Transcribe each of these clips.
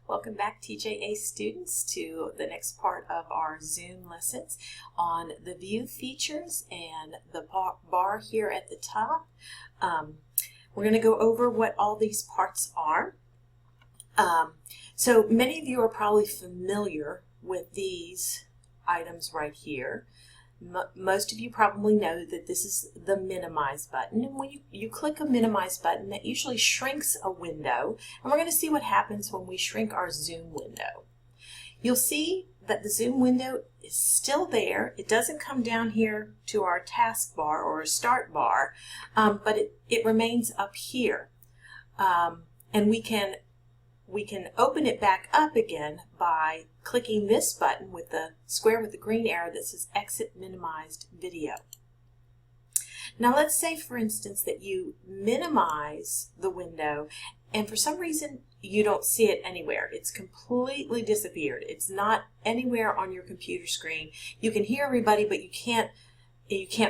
Welcome back, TJACE students, to the next part of our Zoom lessons on the view features and the bar here at the top. We're going to go over what all these parts are. So many of you are probably familiar with these items right here. Most of you probably know that this is the minimize button, and when you click a minimize button, that usually shrinks a window, and we're going to see what happens when we shrink our zoom window. You'll see that the zoom window is still there. It doesn't come down here to our taskbar or a start bar, but it remains up here, and we can open it back up again by clicking this button with the square with the green arrow that says Exit Minimized Video. Now let's say, for instance, that you minimize the window and for some reason you don't see it anywhere. It's completely disappeared. It's not anywhere on your computer screen. You can hear everybody, but you can't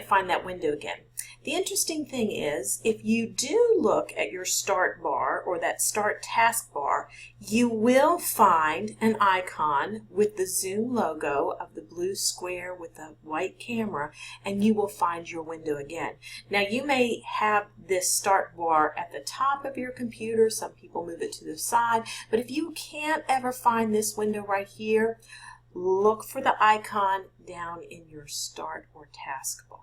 find that window again. The interesting thing is, if you do look at your start bar or that start task bar, you will find an icon with the Zoom logo of the blue square with the white camera, and you will find your window again. Now you may have this start bar at the top of your computer. Some people move it to the side, but if you can't ever find this window right here, look for the icon down in your start or task bar.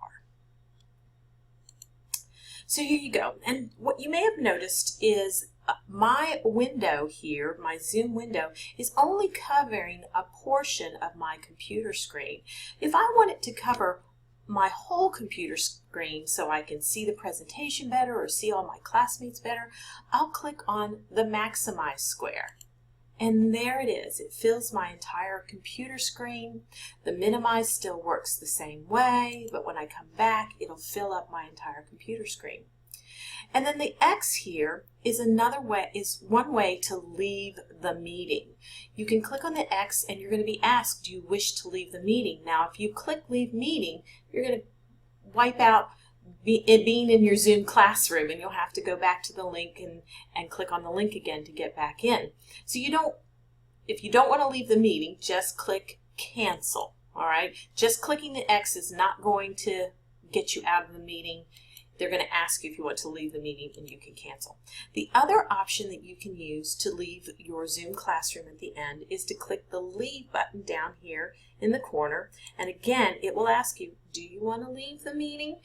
So here you go, and what you may have noticed is my window here, my Zoom window, is only covering a portion of my computer screen. If I want it to cover my whole computer screen so I can see the presentation better or see all my classmates better, I'll click on the maximize square. And there it is. It fills my entire computer screen. The minimize still works the same way, but when I come back, it'll fill up my entire computer screen. And then the X here is one way to leave the meeting. You can click on the X and you're going to be asked, do you wish to leave the meeting? Now, if you click leave meeting, you're going to wipe out it being in your Zoom classroom, and you'll have to go back to the link and click on the link again to get back in. So if you don't want to leave the meeting, just click cancel. All right, just clicking the X is not going to get you out of the meeting. They're going to ask you if you want to leave the meeting, and you can cancel. The other option that you can use to leave your Zoom classroom at the end is to click the leave button down here in the corner, and again it will ask you, do you want to leave the meeting?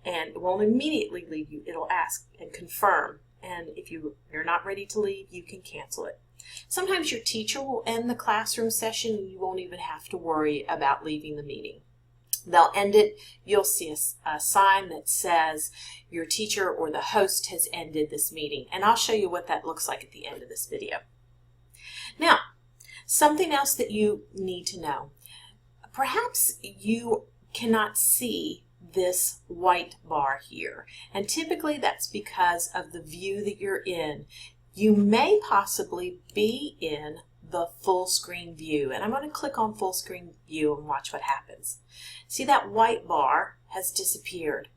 And it won't immediately leave you. It'll ask and confirm. And if you're not ready to leave, you can cancel it. Sometimes your teacher will end the classroom session and you won't even have to worry about leaving the meeting. They'll end it. You'll see a sign that says your teacher or the host has ended this meeting. And I'll show you what that looks like at the end of this video. Now, something else that you need to know. Perhaps you cannot see this white bar here, and typically that's because of the view that you're in. You may possibly be in the full screen view, and I'm going to click on full screen view and watch what happens. See, that white bar has disappeared.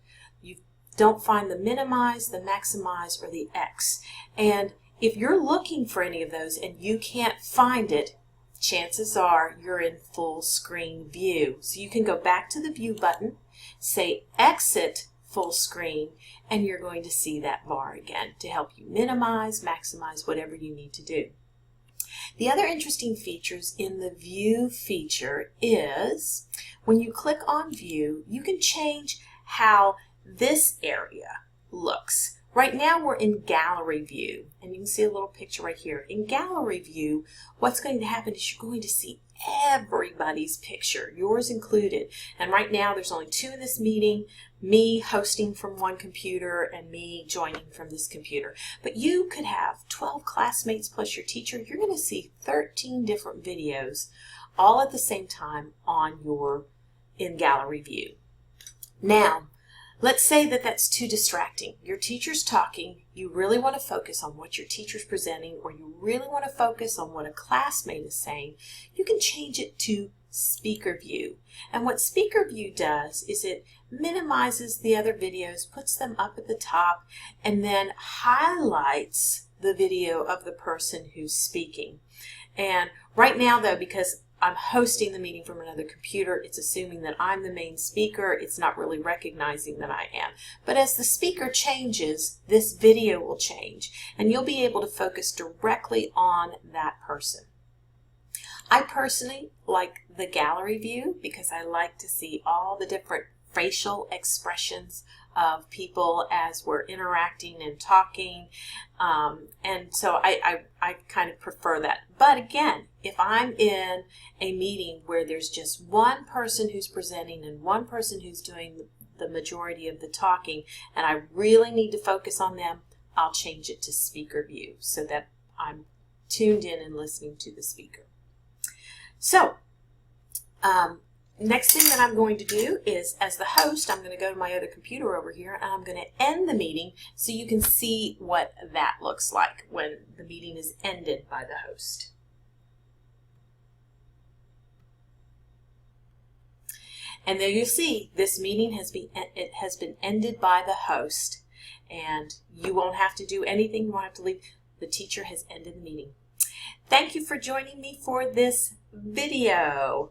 You don't find the minimize, the maximize, or the X, and if you're looking for any of those and you can't find it, chances are you're in full screen view. So you can go back to the view button, say exit full screen, and you're going to see that bar again to help you minimize, maximize, whatever you need to do. The other interesting features in the view feature is when you click on view, you can change how this area looks. Right now we're in gallery view, and you can see a little picture right here. In gallery view, what's going to happen is you're going to see everybody's picture, yours included. And right now there's only 2 in this meeting, me hosting from one computer and me joining from this computer. But you could have 12 classmates plus your teacher. You're going to see 13 different videos all at the same time on your in gallery view. Now, let's say that that's too distracting. Your teacher's talking, you really want to focus on what your teacher's presenting, or you really want to focus on what a classmate is saying. You can change it to speaker view. And what speaker view does is it minimizes the other videos, puts them up at the top, and then highlights the video of the person who's speaking. And right now though, because I'm hosting the meeting from another computer, it's assuming that I'm the main speaker. It's not really recognizing that I am. But as the speaker changes, this video will change, and you'll be able to focus directly on that person. I personally like the gallery view because I like to see all the different facial expressions of people as we're interacting and talking, and so I kind of prefer that. But again, if I'm in a meeting where there's just one person who's presenting and one person who's doing the majority of the talking, and I really need to focus on them, I'll change it to speaker view so that I'm tuned in and listening to the speaker. So next thing that I'm going to do is, as the host, I'm going to go to my other computer over here, and I'm going to end the meeting so you can see what that looks like when the meeting is ended by the host. And there you see, this meeting has been ended by the host, and you won't have to do anything. You won't have to leave. The teacher has ended the meeting. Thank you for joining me for this video.